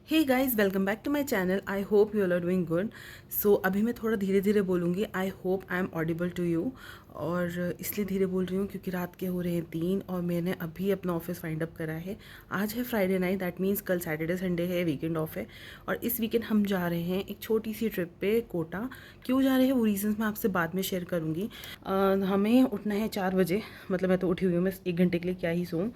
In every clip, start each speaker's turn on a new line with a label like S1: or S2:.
S1: Hey guys, welcome back to my channel. I hope you all are doing good. So अभी मैं थोड़ा धीरे धीरे बोलूँगी। I hope I am audible to you. और इसलिए धीरे बोल रही हूँ क्योंकि रात के हो रहे हैं 3 और मैंने अभी अपना ऑफिस फाइंड अप करा है। आज है फ्राइडे नाइट, दैट मीन्स कल सैटरडे संडे है, वीकेंड ऑफ है। और इस वीकेंड हम जा रहे हैं एक छोटी सी ट्रिप पे कोटा। क्यों जा रहे हैं वो रीज़न्स मैं आपसे बाद में शेयर करूँगी। हमें उठना है 4 बजे, मतलब मैं तो उठी हुई हूँ, मैं 1 घंटे के लिए क्या ही सोऊं।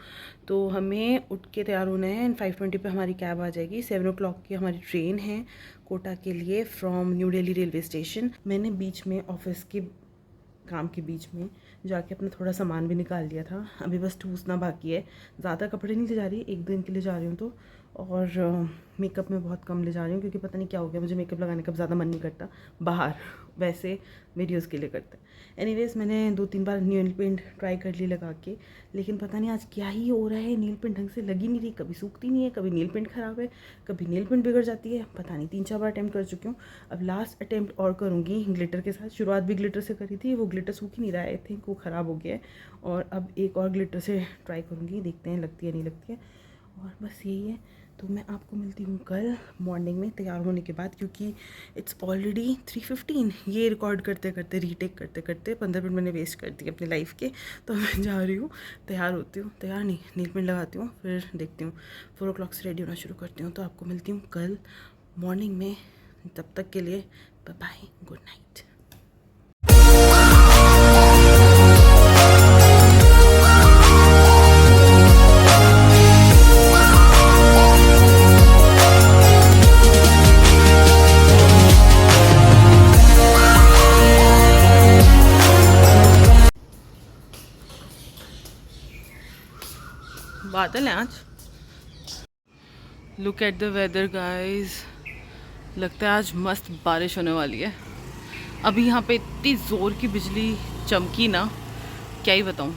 S1: तो हमें उठ के तैयार होना है एंड 5:20 पे हमारी कैब आ जाएगी। 7 o'clock की हमारी ट्रेन है कोटा के लिए from new Delhi railway station. मैंने बीच में ऑफिस के काम के बीच में जाके अपना थोड़ा सामान भी निकाल लिया था। अभी बस ठूसना बाकी है। ज़्यादा कपड़े नहीं ले जा रही, 1 दिन के लिए जा रही हूँ तो। और मेकअप में बहुत कम ले जा रही हूँ क्योंकि पता नहीं क्या हो गया, मुझे मेकअप लगाने का ज़्यादा मन नहीं करता बाहर, वैसे वीडियोस के लिए करते हैं। एनीवेज, मैंने 2-3 बार नील पेंट ट्राई कर ली लगा के, लेकिन पता नहीं आज क्या ही हो रहा है, नील पेंट ढंग से लगी नहीं रही। कभी सूखती नहीं है, कभी नील पेंट ख़राब है, कभी नील पेंट बिगड़ जाती है, पता नहीं। 3-4 बार अटैम्प्ट कर चुकी हूँ। अब लास्ट अटैम्प्ट और करूँगी ग्लिटर के साथ। शुरुआत भी ग्लिटर से करी थी, वो ग्लिटर सूख ही नहीं रहा है, आई थिंक वो ख़राब हो गया है। और अब एक और ग्लिटर से ट्राई करूँगी, देखते हैं लगती है नहीं लगती है। और बस यही है। तो मैं आपको मिलती हूँ कल मॉर्निंग में तैयार होने के बाद, क्योंकि इट्स ऑलरेडी 3:15। ये रिकॉर्ड करते करते, रीटेक करते करते 15 मिनट मैंने वेस्ट कर दिए अपनी लाइफ के। तो मैं जा रही हूँ, तैयार होती हूँ, तैयार नहीं, नील पेंट लगाती हूँ, फिर देखती हूँ 4 o'clock से रेडी होना शुरू करती हूँ। तो आपको मिलती हूँ कल मॉर्निंग में। तब तक के लिए बाय बाय, गुड नाइट। बादल है आज। Look at the weather guys, लगता है आज मस्त बारिश होने वाली है। अभी यहाँ पे इतनी ज़ोर की बिजली चमकी ना, क्या ही बताऊँ।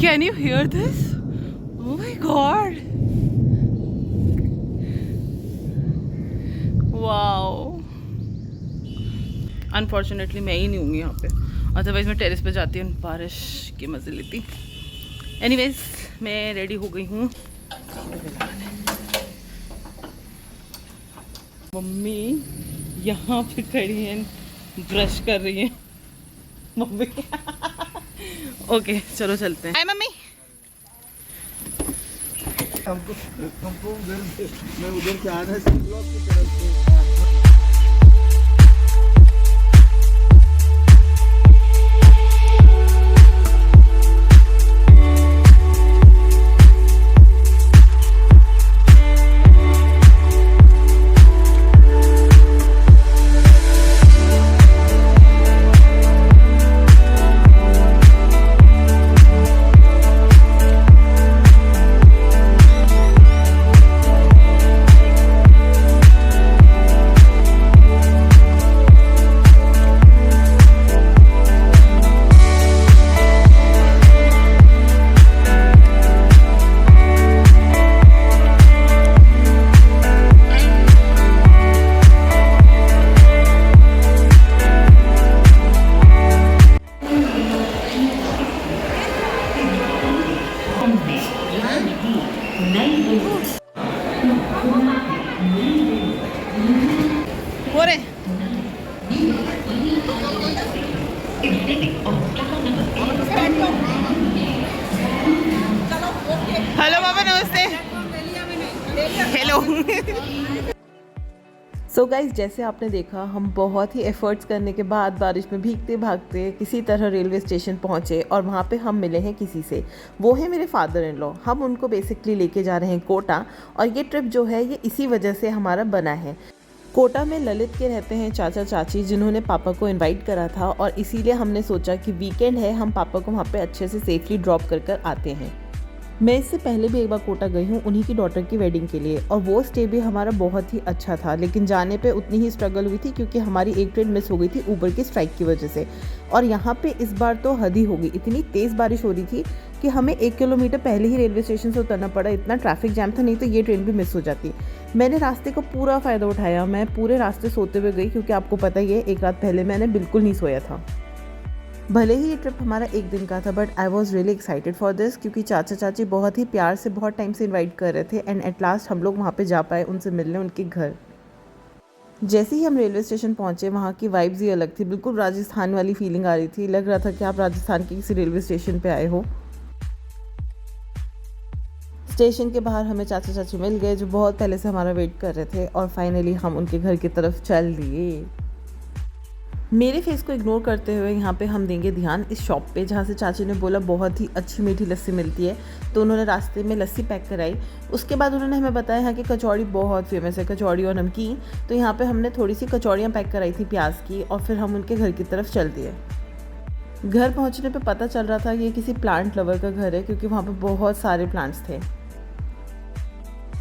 S1: Can you here this? Oh my God, wow. Unfortunately मैं ही नहीं हूँ यहाँ पे, अदरवाइज मैं टेरेस पे जाती हूँ, बारिश की मज़े लेती। एनीवेज, मैं रेडी हो गई हूँ। मम्मी यहाँ पे खड़ी हैं, ब्रश कर रही हैं मम्मी। ओके चलो चलते हैं। हाय मम्मी।
S2: हमको उधर मैं उधर से आना सी ब्लॉक की तरफ से।
S1: हो रहे हेलो बाबा, नमस्ते। हेलो। सो गाइज, जैसे आपने देखा, हम बहुत ही एफर्ट्स करने के बाद बारिश में भीगते भागते किसी तरह रेलवे स्टेशन पहुँचे और वहाँ पे हम मिले हैं किसी से। वो है मेरे फादर इन लॉ। हम उनको बेसिकली लेके जा रहे हैं कोटा, और ये ट्रिप जो है ये इसी वजह से हमारा बना है। कोटा में ललित के रहते हैं चाचा चाची, जिन्होंने पापा को इनवाइट करा था, और इसीलिए हमने सोचा कि वीकेंड है, हम पापा को वहाँ पे अच्छे से सेफली ड्रॉप कर आते हैं। मैं इससे पहले भी एक बार कोटा गई हूँ उन्हीं की डॉटर की वेडिंग के लिए, और वो स्टे भी हमारा बहुत ही अच्छा था। लेकिन जाने पे उतनी ही स्ट्रगल हुई थी क्योंकि हमारी एक ट्रेन मिस हो गई थी ऊबर की स्ट्राइक की वजह से। और यहाँ पे इस बार तो हद ही हो गई, इतनी तेज़ बारिश हो रही थी कि हमें 1 किलोमीटर पहले ही रेलवे स्टेशन से उतरना पड़ा। इतना ट्रैफिक जैम था, नहीं तो ये ट्रेन भी मिस हो जाती। मैंने रास्ते का पूरा फ़ायदा उठाया। मैं पूरे रास्ते सोते हुए गई क्योंकि आपको पता ही है, एक रात पहले मैंने बिल्कुल नहीं सोया था। भले ही ये ट्रिप हमारा एक दिन का था, but I was really excited for this, क्योंकि चाचा चाची बहुत ही प्यार से बहुत टाइम से इनवाइट कर रहे थे एंड एट लास्ट हम लोग वहाँ पे जा पाए उनसे मिलने, उनके घर। जैसे ही हम रेलवे स्टेशन पहुँचे वहाँ की वाइब्स ही अलग थी, बिल्कुल राजस्थान वाली फीलिंग आ रही थी, लग रहा था कि आप राजस्थान के किसी रेलवे स्टेशन पे आए हो। स्टेशन के बाहर हमें चाचा चाची मिल गए जो बहुत पहले से हमारा वेट कर रहे थे, और फाइनली हम उनके घर की तरफ चल दिए। मेरे फेस को इग्नोर करते हुए यहाँ पे हम देंगे ध्यान इस शॉप पे, जहाँ से चाची ने बोला बहुत ही अच्छी मीठी लस्सी मिलती है, तो उन्होंने रास्ते में लस्सी पैक कराई। उसके बाद उन्होंने हमें बताया यहाँ की कचौड़ी बहुत फेमस है, कचौड़ी और नमकीन। तो यहाँ पे हमने थोड़ी सी कचौड़ियाँ पैक कराई थी प्याज की, और फिर हम उनके घर की तरफ चल दिए। घर पहुँचने पर पता चल रहा था कि ये किसी प्लांट लवर का घर है, क्योंकि वहाँ पर बहुत सारे प्लांट्स थे।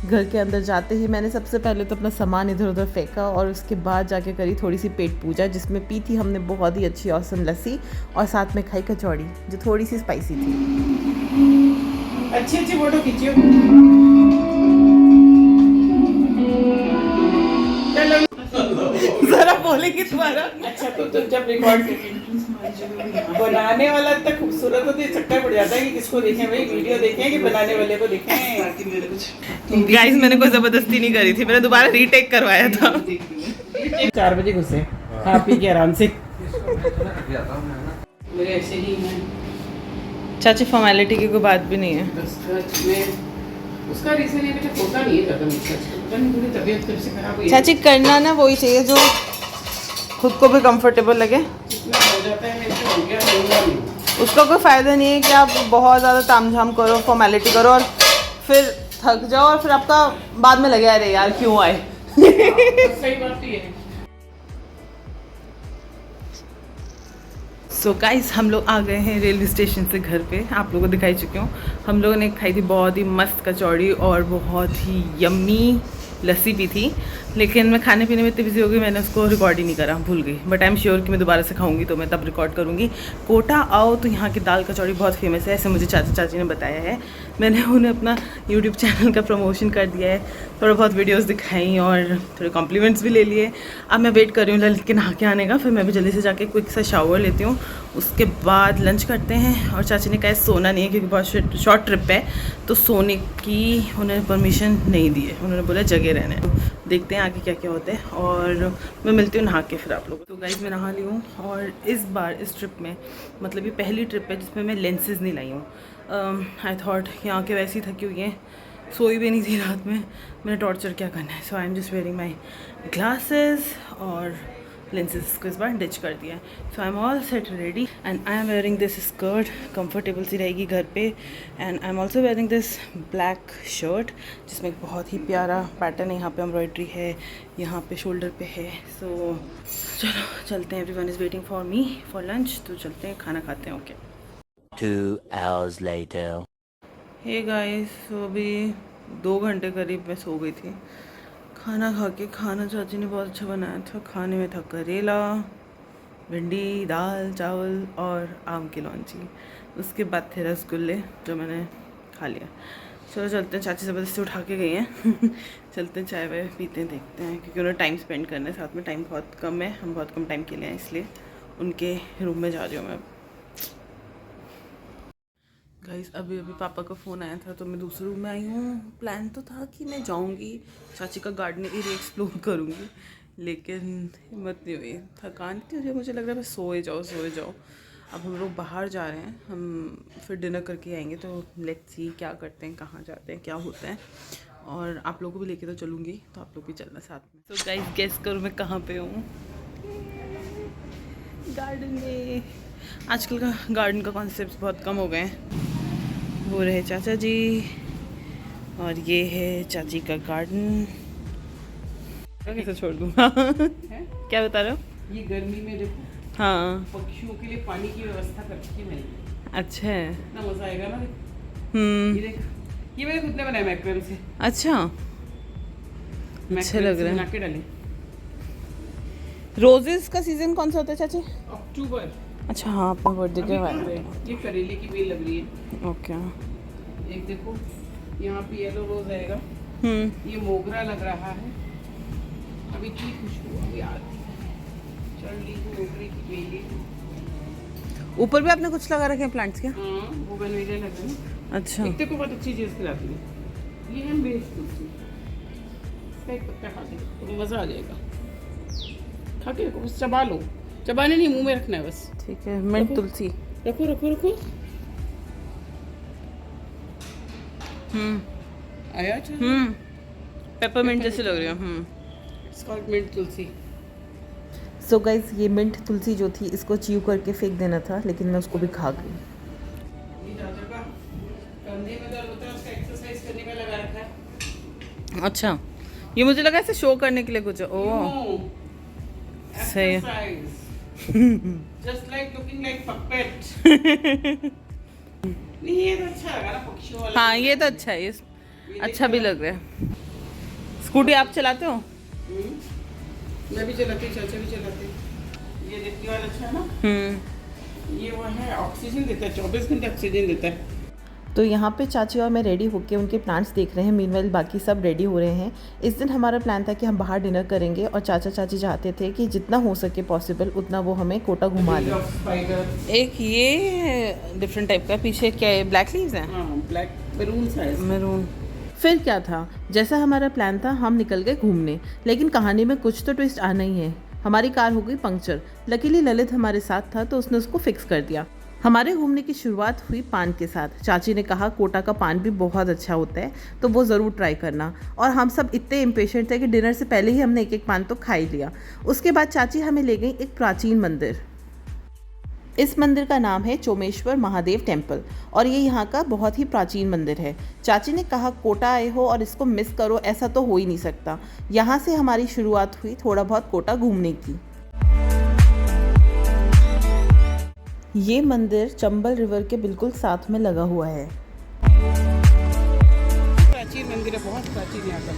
S1: घर के अंदर जाते ही मैंने सबसे पहले तो अपना सामान इधर उधर फेंका, और उसके बाद जाके करी थोड़ी सी पेट पूजा, जिसमें पी थी हमने बहुत ही अच्छी औसम लस्सी, और साथ में खाई कचौड़ी जो थोड़ी सी स्पाइसी थी।
S3: अच्छी अच्छी फोटो खींचियो।
S1: जरा बोलेंगे तुम्हारा।
S3: अच्छा तो जब रिकॉर्ड बनाने वाला इतना खूबसूरत होता है, चक्कर पड़ जाता है कि किसको देखें भाई, वीडियो देखें कि बनाने वाले को देखें।
S1: गाइस मैंने कोई जबरदस्ती नहीं करी थी, मैंने दोबारा रीटेक करवाया था।
S3: 4 बजे घुसे, खा पी के आराम से। मेरे ऐसे ही हैं।
S1: चाची फॉर्मेलिटी की कोई बात भी नहीं है।
S3: बस मैं उसका रीजन है बेटा, होता नहीं है ज़्यादा मुझसे, पता नहीं पूरी तबीयत कब से खराब हुई है।
S1: चाची करना ना वही चाहिए जो खुद को भी कंफर्टेबल लगे।
S3: जितना हो जाता है मेरे से हो गया, होगा नहीं।
S1: उसका कोई फ़ायदा नहीं है कि आप बहुत ज़्यादा तामझाम करो, फॉर्मेलिटी करो, और फिर थक जाओ, और फिर आपका बाद में लगे अरे यार क्यों आए।
S3: सही बात ही है।
S1: सो गाइस हम लोग आ गए हैं रेलवे स्टेशन से घर पे। आप लोगों को दिखाई चुकी हूँ। हम लोगों ने खाई थी बहुत ही मस्त कचौड़ी और बहुत ही यम्मी लस्सी पी थी, लेकिन मैं खाने पीने में इतनी बिजी हो गई मैंने उसको रिकॉर्ड ही नहीं करा, भूल गई। बट आई एम श्योर कि मैं दोबारा से खाऊंगी तो मैं तब रिकॉर्ड करूँगी। कोटा आओ तो यहाँ की दाल कचौड़ी बहुत फेमस है, ऐसे मुझे चाचा चाची ने बताया है। मैंने उन्हें अपना यूट्यूब चैनल का प्रमोशन कर दिया है, थोड़ा बहुत वीडियोस दिखाई और थोड़े कॉम्प्लीमेंट्स भी ले लिए। अब मैं वेट कर रही हूँ ललित के नहा के आने का, फिर मैं भी जल्दी से जाके क्विक सा शावर लेती हूँ, उसके बाद लंच करते हैं। और चाची ने कहा सोना नहीं है क्योंकि बहुत शॉर्ट ट्रिप है, तो सोने की उन्होंने परमिशन नहीं दी है, उन्होंने बोला जगह रहने। देखते हैं आगे क्या क्या होता है, और मैं मिलती हूँ नहा के फिर आप लोगों। तो गाइस मैं नहा ली हूँ, और इस बार इस ट्रिप में मतलब ये पहली ट्रिप है जिसमें मैं लेंसेज नहीं लाई हूँ। आई थॉट यहाँ के वैसे ही थकी हुई हैं, सोई भी नहीं थी रात में, मैंने टॉर्चर क्या करना है। So I am just wearing my glasses और लेंसेज को इस बार डिच कर दिया है। So I am all set ready and I am wearing this skirt, comfortable सी रहेगी घर पे। And I am also wearing this black shirt जिसमें एक बहुत ही प्यारा पैटर्न है, यहाँ पे एम्ब्रॉयड्री है, यहाँ पे शोल्डर पे है। सो चलो चलते हैं, everyone is waiting for me for lunch, तो चलते हैं खाना खाते हैं। Okay
S4: 2 hours later.
S1: Hey guys, तो अभी 2 घंटे करीब मैं सो गई थी। खाना खा के, खाना चाची ने बहुत अच्छा बनाया था। खाने में था करेला, भिंडी, दाल चावल और आम की लौंजी। उसके बाद थे रसगुल्ले जो मैंने खा लिया। चलो चलते हैं, चाची ज़बरदस्ती उठा के गई हैं। चलते हैं, चाय वाय पीते हैं, देखते हैं, क्योंकि उन्हें टाइम स्पेंड करना है साथ में। टाइम बहुत कम है, हम बहुत कम टाइम के लिए हैं, इसलिए उनके रूम में जा रही हूँ मैं। गाइस अभी पापा का फ़ोन आया था तो मैं दूसरे रूम में आई हूँ। प्लान तो था कि मैं जाऊँगी चाची का गार्डन एरिया एक्सप्लोर करूँगी, लेकिन हिम्मत नहीं हुई, थकान थी मुझे, मुझे लग रहा है मैं सोए जाओ। अब हम लोग बाहर जा रहे हैं, हम फिर डिनर करके आएंगे, तो लेट्स सी क्या करते हैं, कहाँ जाते हैं, क्या होता है। और आप लोगों को भी लेके तो चलूँगी, तो आप लोग भी चलना साथ में। तो गाइस गेस करो मैं कहाँ पे हूँ? गार्डन में। आजकल का गार्डन का कॉन्सेप्ट बहुत कम हो गए हैं। वो रहे चाचा जी और ये है चाची का गार्डन। कैसे छोड़ दूँ? क्या बता रहे हो?
S3: ये गर्मी में देखो,
S1: हाँ
S3: पक्षियों के लिए पानी की व्यवस्था कर रखी है मैंने।
S1: अच्छा है।
S3: इतना मजा आएगा ना। ये देख, ये मैंने खुद ने बनाया मैक्रेल से।
S1: अच्छा लग रहा है।
S3: बना के डाले।
S1: रोजेस का सीजन कौन सा होता है चाची?
S3: अक्टूबर।
S1: अच्छा हाँ, अपना बर्थडे के बाद।
S3: ये करेले की बेल लग रही है।
S1: ओके।
S3: एक देखो यहाँ पे येलो रोज आएगा, ये मोगरा लग रहा है। अभी इतनी खुशबू अभी आती है, चढ़ ली मोगरे की बेली।
S1: ऊपर भी आपने कुछ लगा रखे हैं प्लांट्स क्या?
S3: हाँ, वो बनवेले लगे हैं।
S1: अच्छा।
S3: एक को बहुत अच्छी चीज़ खिलाती है, ये है बेस तुलसी। इसका एक पत्ता खा के तो मज़ा आ जाएगा। खा के देखो, बस चबा लो, चबाने नहीं, मुंह में रखना है बस।
S1: ठीक है, मिंट तुलसी।
S3: रखो रखो रखो। आया अच्छा।
S1: पेपरमिंट जैसे लग रही है।
S3: It's called mint tulsi.
S1: So guys, ये मिंट तुलसी जो थी इसको च्यू करके फेंक देना था, लेकिन मैं उसको भी खा गई।
S3: ये दादा का कंधे में दर्द होता है, उसका एक्सरसाइज करने का लगा रखा है।
S1: अच्छा, ये मुझे लगा ऐसे शो करने के लिए कुछ। ओह सही है।
S3: Just like looking like puppet. नहीं, ये तो अच्छा लगा ना, पक्षियों वाला।
S1: हाँ, ये तो अच्छा है, ये अच्छा भी लग रहा है। स्कूटी आप चलाते हो?
S3: मैं भी चलाती हूँ, चाचा भी चलाते हैं। ये देखने वाला अच्छा है ना। ये वो है, ऑक्सीजन देता है, 24 घंटे ऑक्सीजन देता है।
S1: तो यहाँ पे चाची और मैं रेडी होके उनके प्लांट्स देख रहे हैं। मीनवाइल बाकी सब रेडी हो रहे हैं। इस दिन हमारा प्लान था कि हम बाहर डिनर करेंगे और चाचा चाची चाहते थे कि जितना हो सके पॉसिबल उतना वो हमें कोटा घुमा लें। एक ये डिफरेंट टाइप का, पीछे क्या है, ब्लैक लीव्स हैं?
S3: हाँ, ब्लैक मैरून साइज।
S1: मैरून। फिर क्या था, जैसा हमारा प्लान था हम निकल गए घूमने, लेकिन कहानी में कुछ तो ट्विस्ट आना ही है। हमारी कार हो गई पंक्चर। लकीली ललित हमारे साथ था तो उसने उसको फिक्स कर दिया। हमारे घूमने की शुरुआत हुई पान के साथ। चाची ने कहा कोटा का पान भी बहुत अच्छा होता है, तो वो ज़रूर ट्राई करना। और हम सब इतने इम्पेशेंट थे कि डिनर से पहले ही हमने एक एक पान तो खा ही लिया। उसके बाद चाची हमें ले गई एक प्राचीन मंदिर। इस मंदिर का नाम है चोमेश्वर महादेव टेम्पल और ये यहाँ का बहुत ही प्राचीन मंदिर है। चाची ने कहा कोटा आए हो और इसको मिस करो, ऐसा तो हो ही नहीं सकता। यहाँ से हमारी शुरुआत हुई थोड़ा बहुत कोटा घूमने की। ये मंदिर चंबल रिवर के बिल्कुल साथ में लगा हुआ है।
S3: प्राचीन मंदिर है, बहुत प्राचीन यहाँ का।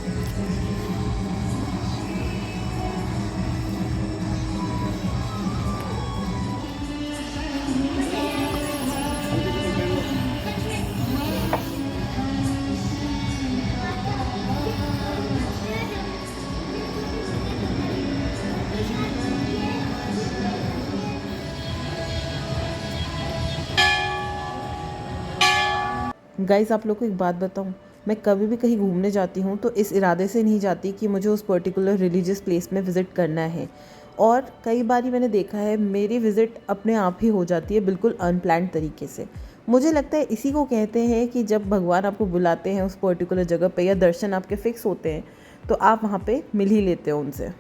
S1: गाइस, आप लोग को एक बात बताऊं, मैं कभी भी कहीं घूमने जाती हूँ तो इस इरादे से नहीं जाती कि मुझे उस पर्टिकुलर रिलीजियस प्लेस में विज़िट करना है। और कई बार मैंने देखा है मेरी विज़िट अपने आप ही हो जाती है बिल्कुल अनप्लान्ड तरीके से। मुझे लगता है इसी को कहते हैं कि जब भगवान आपको बुलाते हैं उस पर्टिकुलर जगह पे या दर्शन आपके फिक्स होते हैं तो आप वहाँ पे मिल ही लेते हो उनसे।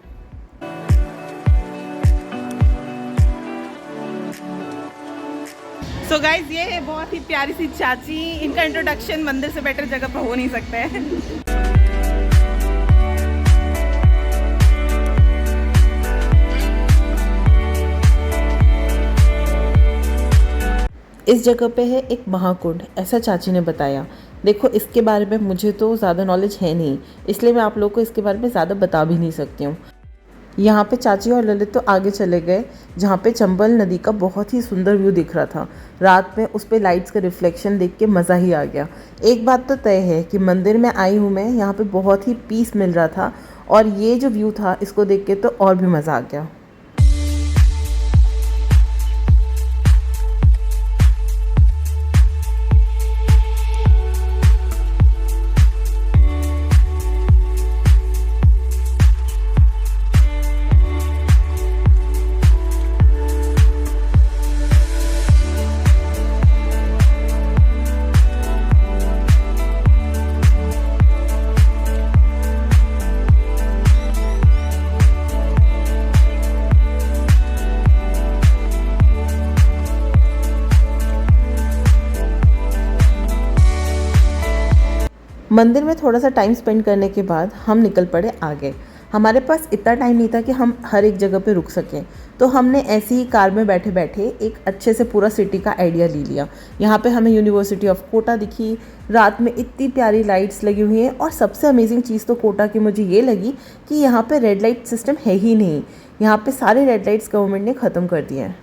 S1: सो गाइज, ये है बहुत ही प्यारी सी चाची। इनका इंट्रोडक्शन मंदिर से बेटर जगह पर हो नहीं सकता है। इस जगह पे है एक महाकुंड, ऐसा चाची ने बताया। देखो, इसके बारे में मुझे तो ज़्यादा नॉलेज है नहीं, इसलिए मैं आप लोगों को इसके बारे में ज़्यादा बता भी नहीं सकती हूँ। यहाँ पे चाची और ललित तो आगे चले गए जहाँ पे चंबल नदी का बहुत ही सुंदर व्यू दिख रहा था। रात में उस पे लाइट्स का रिफ्लेक्शन देख के मज़ा ही आ गया। एक बात तो तय है कि मंदिर में आई हूँ मैं, यहाँ पे बहुत ही पीस मिल रहा था और ये जो व्यू था इसको देख के तो और भी मज़ा आ गया। मंदिर में थोड़ा सा टाइम स्पेंड करने के बाद हम निकल पड़े आगे। हमारे पास इतना टाइम नहीं था कि हम हर एक जगह पे रुक सकें, तो हमने ऐसी ही कार में बैठे बैठे एक अच्छे से पूरा सिटी का आइडिया ले लिया। यहाँ पे हमें यूनिवर्सिटी ऑफ कोटा दिखी। रात में इतनी प्यारी लाइट्स लगी हुई हैं और सबसे अमेजिंग चीज़ तो कोटा की मुझे ये लगी कि यहाँ पे रेड लाइट सिस्टम है ही नहीं। यहाँ पे सारे रेड लाइट्स गवर्नमेंट ने ख़त्म कर दिए हैं।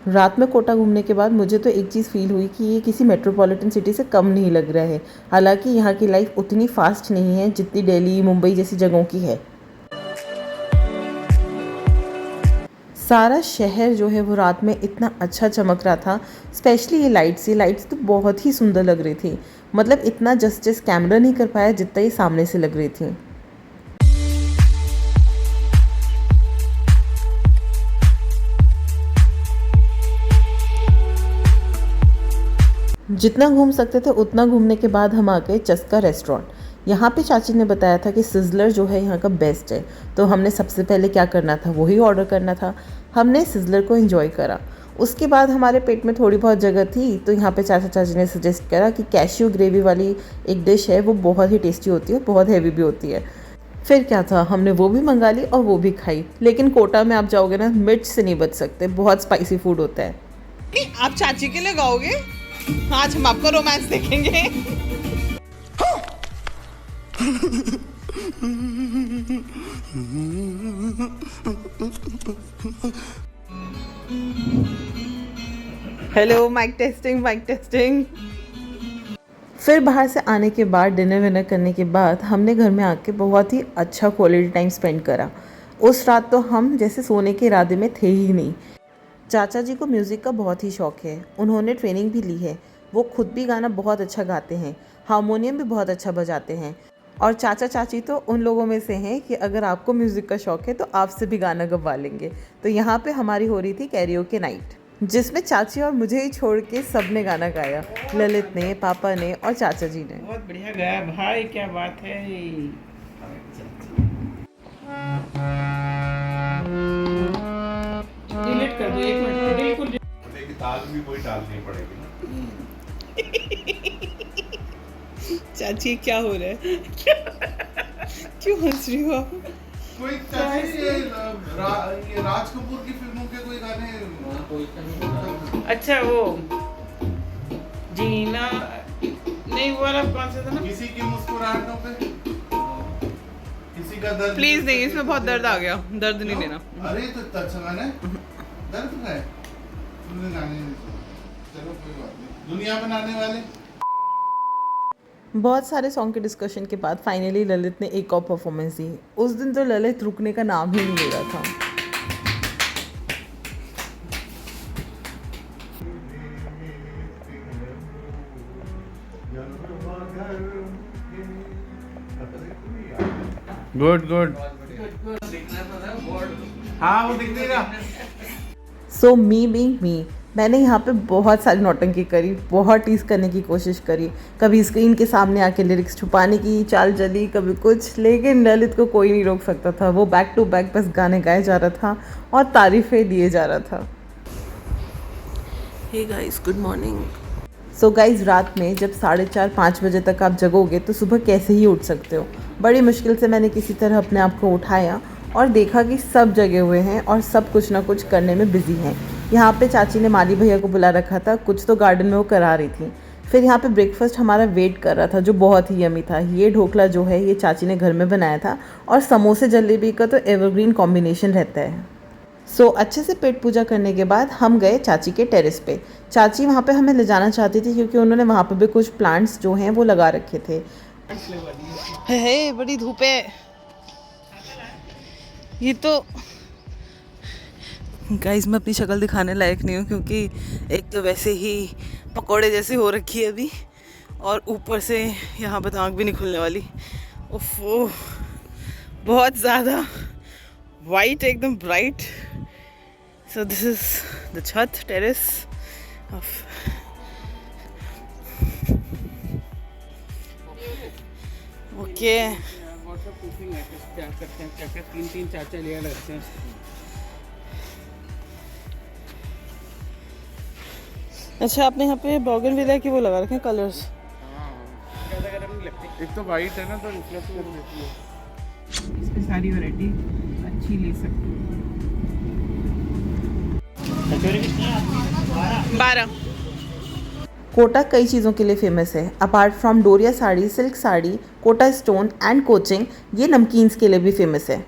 S1: रात में कोटा घूमने के बाद मुझे तो एक चीज़ फील हुई कि ये किसी मेट्रोपॉलिटन सिटी से कम नहीं लग रहा है। हालांकि यहाँ की लाइफ उतनी फास्ट नहीं है जितनी दिल्ली, मुंबई जैसी जगहों की है। सारा शहर जो है वो रात में इतना अच्छा चमक रहा था। स्पेशली ये लाइट्स तो बहुत ही सुंदर लग रही थी। मतलब इतना जस्टिस कैमरा नहीं कर पाया जितना ये सामने से लग रही थी। जितना घूम सकते थे उतना घूमने के बाद हम आ गए चस्का रेस्टोरेंट। यहाँ पे चाची ने बताया था कि सिज़लर जो है यहाँ का बेस्ट है, तो हमने सबसे पहले क्या करना था वही ऑर्डर करना था। हमने सिज़लर को एंजॉय करा। उसके बाद हमारे पेट में थोड़ी बहुत जगह थी, तो यहाँ पे चाचा चाची ने सजेस्ट करा कि कैश्यू ग्रेवी वाली एक डिश है, वो बहुत ही टेस्टी होती है, बहुत हैवी भी होती है। फिर क्या था, हमने वो भी मंगा ली और वो भी खाई। लेकिन कोटा में आप जाओगे ना, मिर्च से नहीं बच सकते, बहुत स्पाइसी फूड होता है।
S5: आप चाची के लिए गाओगे? आज हम आपका रोमांस देखेंगे। Hello, mic testing, mic testing.
S1: फिर बाहर से आने के बाद डिनर विनर करने के बाद हमने घर में आके बहुत ही अच्छा क्वालिटी टाइम स्पेंड करा। उस रात तो हम जैसे सोने के इरादे में थे ही नहीं। चाचा जी को म्यूज़िक का बहुत ही शौक़ है, उन्होंने ट्रेनिंग भी ली है। वो खुद भी गाना बहुत अच्छा गाते हैं, हारमोनियम भी बहुत अच्छा बजाते हैं। और चाचा चाची तो उन लोगों में से हैं कि अगर आपको म्यूज़िक का शौक़ है तो आपसे भी गाना गवा लेंगे। तो यहाँ पे हमारी हो रही थी कैरियोके नाइट, जिसमें चाची और मुझे ही छोड़ के सब ने गाना गाया। ललित ने, पापा ने और चाचा जी ने।
S3: बहुत बढ़िया गाया भाई, क्या बात है। डिलीट कर दो, 1 मिनट बिल्कुल।
S2: देखिए ताल भी कोई डालनी पड़ेगी ना।
S5: चाची क्या हो रहा है? क्यों हंस रही हो आप?
S2: कोई चाची ये राज कपूर की फिल्मों के कोई गाने।
S3: अच्छा वो जीना नहीं, वो वाला कौन सा था ना?
S2: किसी की मुस्कुराहटों पे किसी का दर्द।
S5: प्लीज नहीं, इसमें बहुत दर्द आ गया, दर्द नहीं लेना।
S2: अरे तो अच्छा गाना है, दर्द है, तुमने गाने नहीं सुना। चलो कोई बात नहीं, दुनिया बनाने वाले।
S1: बहुत सारे सॉन्ग के डिस्कशन के बाद फाइनली ललित ने एक और परफॉर्मेंस दी। उस दिन तो ललित रुकने का नाम ही नहीं ले रहा था।
S2: Good good. हाँ वो दिख नहीं रहा।
S1: सो मी बीइंग मी, मैंने यहाँ पे बहुत सारी नौटंकी करी, बहुत टीज़ करने की कोशिश करी। कभी स्क्रीन के सामने आके लिरिक्स छुपाने की चाल चली, कभी कुछ, लेकिन ललित को कोई नहीं रोक सकता था। वो बैक टू बैक बस गाने गाए जा रहा था और तारीफ़ें दिए जा रहा था। Hey guys, good morning. So guys, रात में जब 4:30-5 बजे तक आप जगोगे तो सुबह कैसे ही उठ सकते हो। बड़ी मुश्किल से मैंने किसी तरह अपने आप को उठाया और देखा कि सब जगे हुए हैं और सब कुछ ना कुछ करने में बिजी हैं। यहाँ पे चाची ने माली भैया को बुला रखा था, कुछ तो गार्डन में वो करा रही थी। फिर यहाँ पे ब्रेकफास्ट हमारा वेट कर रहा था, जो बहुत ही यमी था। ये ढोकला जो है ये चाची ने घर में बनाया था, और समोसे जलेबी का तो एवरग्रीन कॉम्बिनेशन रहता है। सो अच्छे से पेट पूजा करने के बाद हम गए चाची के टेरेस पे। चाची वहाँ पे हमें ले जाना चाहती थी क्योंकि उन्होंने वहाँ पे भी कुछ प्लांट्स जो हैं वो लगा रखे थे।
S5: हे बड़ी धूप है। ये तो
S1: गाइस, मैं अपनी शक्ल दिखाने लायक नहीं हूँ क्योंकि एक तो वैसे ही पकोड़े जैसी हो रखी है अभी, और ऊपर से यहाँ पर आँख भी नहीं खुलने वाली। उफ, बहुत ज़्यादा वाइट, एकदम bright. So this is the छत टेरेस ऑफ। ओके,
S3: क्या करते हैं, क्या 3-3 4-4 लेयर लगते हैं।
S1: अच्छा, आपने यहाँ पे बोगनविलिया की वो लगा रखे हैं कलर्स।
S3: ज़्यादा गर्म नहीं लगती।
S2: एक तो वाइट है ना, तो रिफ्लेक्ट कर देती है।
S3: इस पे सारी वैरायटी अच्छी ले सकते हो।
S5: 12।
S1: कोटा कई चीज़ों के लिए फेमस है। Apart from doria sari, silk sari, Kota stone and coaching, ये नमकीन्स के लिए भी फेमस है।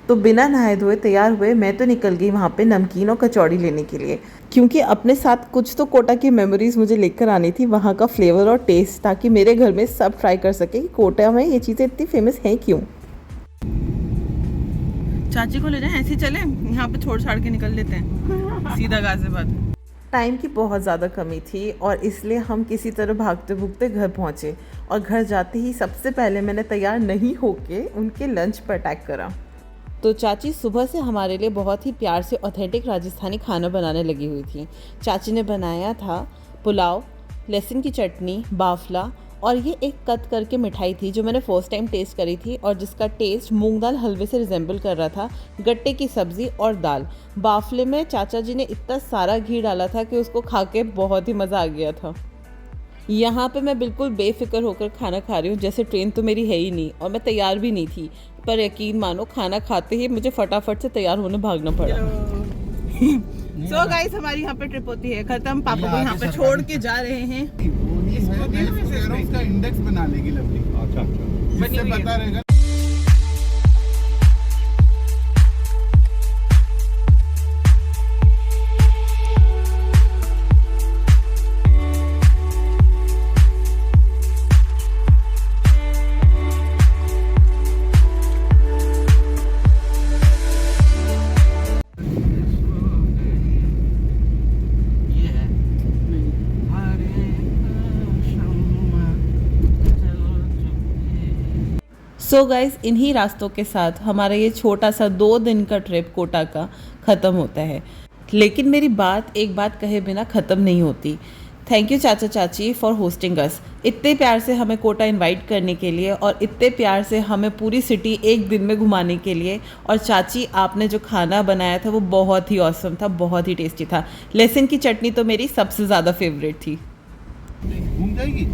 S1: तो बिना नहाए धोए तैयार हुए मैं तो निकल गई वहाँ पे नमकीन और कचौड़ी लेने के लिए, क्योंकि अपने साथ कुछ तो कोटा की मेमोरीज़ मुझे लेकर आनी थी, वहाँ का फ्लेवर और टेस्ट, ताकि मेरे घर में सब ट्राई कर सके कि कोटा में ये चीज़ें इतनी फेमस हैं क्यों। चाची को ले जाएं, ऐसे ही चले, यहाँ पे छोड़ छाड़ के निकल लेते हैं सीधा गाजियाबाद।
S5: टाइम की बहुत ज़्यादा कमी थी और इसलिए हम किसी तरह भागते भूगते घर पहुँचे और घर जाते ही सबसे पहले मैंने तैयार नहीं होके उनके लंच पर अटैक करा। तो चाची सुबह से हमारे लिए बहुत ही प्यार से ऑथेंटिक राजस्थानी खाना बनाने लगी हुई थी। चाची ने बनाया था पुलाव, लहसुन की चटनी, बाफला और ये एक कत करके मिठाई थी जो मैंने फर्स्ट टाइम टेस्ट करी थी और जिसका टेस्ट मूंग दाल हलवे से रिजेंबल कर रहा था। गट्टे की सब्ज़ी और दाल। बाफले में चाचा जी ने इतना सारा घी डाला था कि उसको खा के बहुत ही मज़ा आ गया था। यहाँ पे मैं बिल्कुल बेफिक्र होकर खाना खा रही हूँ, जैसे ट्रेन तो मेरी है ही नहीं और मैं तैयार भी नहीं थी, पर यकीन मानो खाना खाते ही मुझे फटाफट से तैयार होने भागना पड़ा।
S1: सो गाइस, हमारी यहाँ पे ट्रिप होती है खत्म। पापा को यहाँ पे छोड़ के जा रहे हैं।
S2: इसका इंडेक्स बना लेगी लवली। अच्छा अच्छा, इससे पता रहेगा।
S5: सो गाइस, इन्हीं रास्तों के साथ हमारा ये छोटा सा 2 दिन का ट्रिप कोटा का ख़त्म होता है। लेकिन मेरी बात एक बात कहे बिना ख़त्म नहीं होती। थैंक यू चाचा चाची फॉर होस्टिंग अस। इतने प्यार से हमें कोटा इनवाइट करने के लिए और इतने प्यार से हमें पूरी सिटी एक दिन में घुमाने के लिए। और चाची, आपने जो खाना बनाया था वो बहुत ही ऑसम था, बहुत ही टेस्टी था। लहसुन की चटनी तो मेरी सबसे ज़्यादा फेवरेट थी।
S2: घूम जाएगी।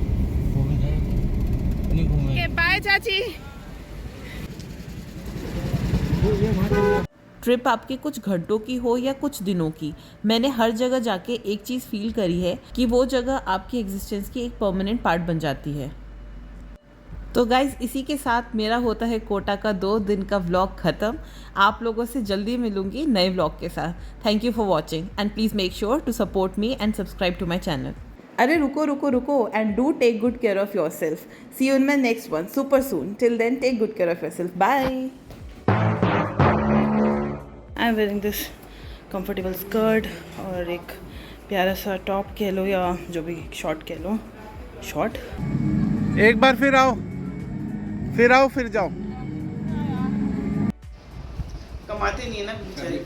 S1: बाय चाची।
S5: ट्रिप आपके कुछ घंटों की हो या कुछ दिनों की, मैंने हर जगह जाके एक चीज़ फील करी है कि वो जगह आपकी एग्जिस्टेंस की एक परमानेंट पार्ट बन जाती है। तो गाइज, इसी के साथ मेरा होता है कोटा का 2 दिन का व्लॉग ख़त्म। आप लोगों से जल्दी मिलूंगी नए व्लॉग के साथ। Thank you for watching and please make sure to support me and subscribe to my channel. अरे रुको रुको रुको, and do take good care of yourself. See you in my next one super soon. Till then, take good care of yourself. Bye.
S1: I am wearing this comfortable skirt और एक प्यारा सा top कह लो या जो भी short कह लो। Short.
S2: एक बार फिर आओ, फिर जाओ।
S1: कमाते नहीं है ना बेचारे।